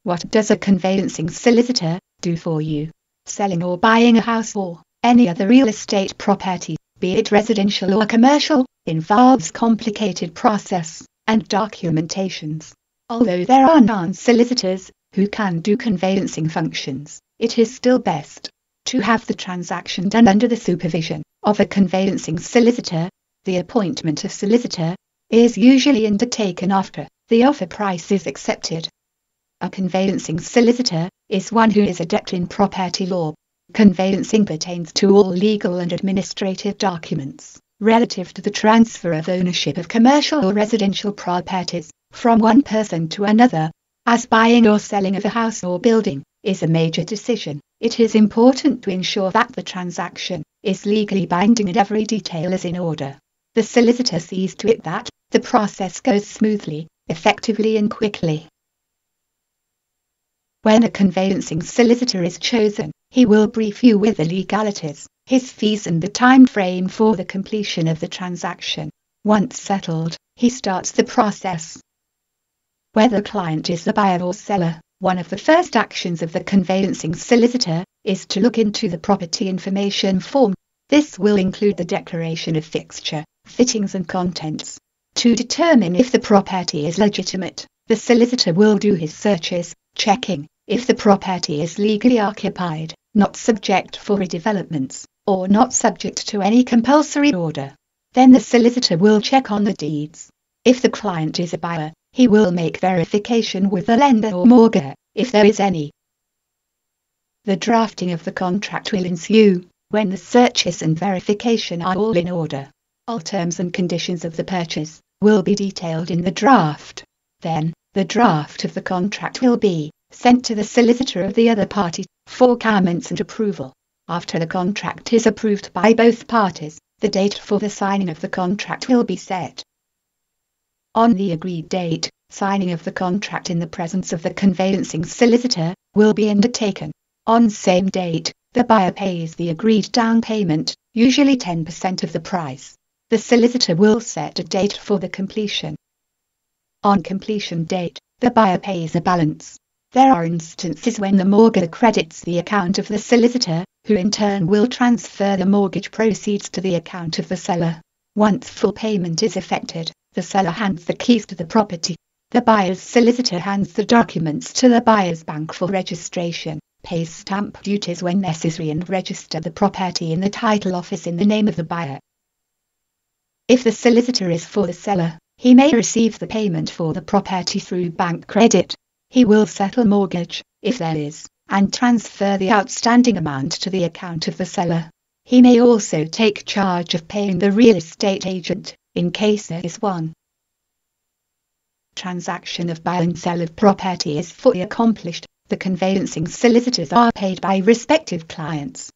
What does a conveyancing solicitor do for you? Selling or buying a house or any other real estate property, be it residential or commercial, involves complicated process and documentations. Although there are non-solicitors who can do conveyancing functions, it is still best to have the transaction done under the supervision of a conveyancing solicitor. The appointment of solicitor is usually undertaken after the offer price is accepted. A conveyancing solicitor is one who is adept in property law. Conveyancing pertains to all legal and administrative documents relative to the transfer of ownership of commercial or residential properties from one person to another. As buying or selling of a house or building is a major decision, it is important to ensure that the transaction is legally binding and every detail is in order. The solicitor sees to it that the process goes smoothly, effectively and quickly. When a conveyancing solicitor is chosen, he will brief you with the legalities, his fees and the time frame for the completion of the transaction. Once settled, he starts the process. Whether the client is the buyer or seller, one of the first actions of the conveyancing solicitor is to look into the property information form. This will include the declaration of fixture, fittings and contents. To determine if the property is legitimate, the solicitor will do his searches, checking if the property is legally occupied, not subject for redevelopments, or not subject to any compulsory order. Then the solicitor will check on the deeds. If the client is a buyer, he will make verification with the lender or mortgagor, if there is any. The drafting of the contract will ensue when the searches and verification are all in order. All terms and conditions of the purchase will be detailed in the draft. Then, the draft of the contract will be sent to the solicitor of the other party for comments and approval. After the contract is approved by both parties, the date for the signing of the contract will be set. On the agreed date, signing of the contract in the presence of the conveyancing solicitor will be undertaken. On same date, the buyer pays the agreed down payment, usually 10% of the price. The solicitor will set a date for the completion. On completion date, the buyer pays a balance. There are instances when the mortgagor credits the account of the solicitor, who in turn will transfer the mortgage proceeds to the account of the seller. Once full payment is effected, the seller hands the keys to the property. The buyer's solicitor hands the documents to the buyer's bank for registration, pays stamp duties when necessary and register the property in the title office in the name of the buyer. If the solicitor is for the seller, he may receive the payment for the property through bank credit. He will settle mortgage, if there is, and transfer the outstanding amount to the account of the seller. He may also take charge of paying the real estate agent, in case there is one. Transaction of buy and sell of property is fully accomplished. The conveyancing solicitors are paid by respective clients.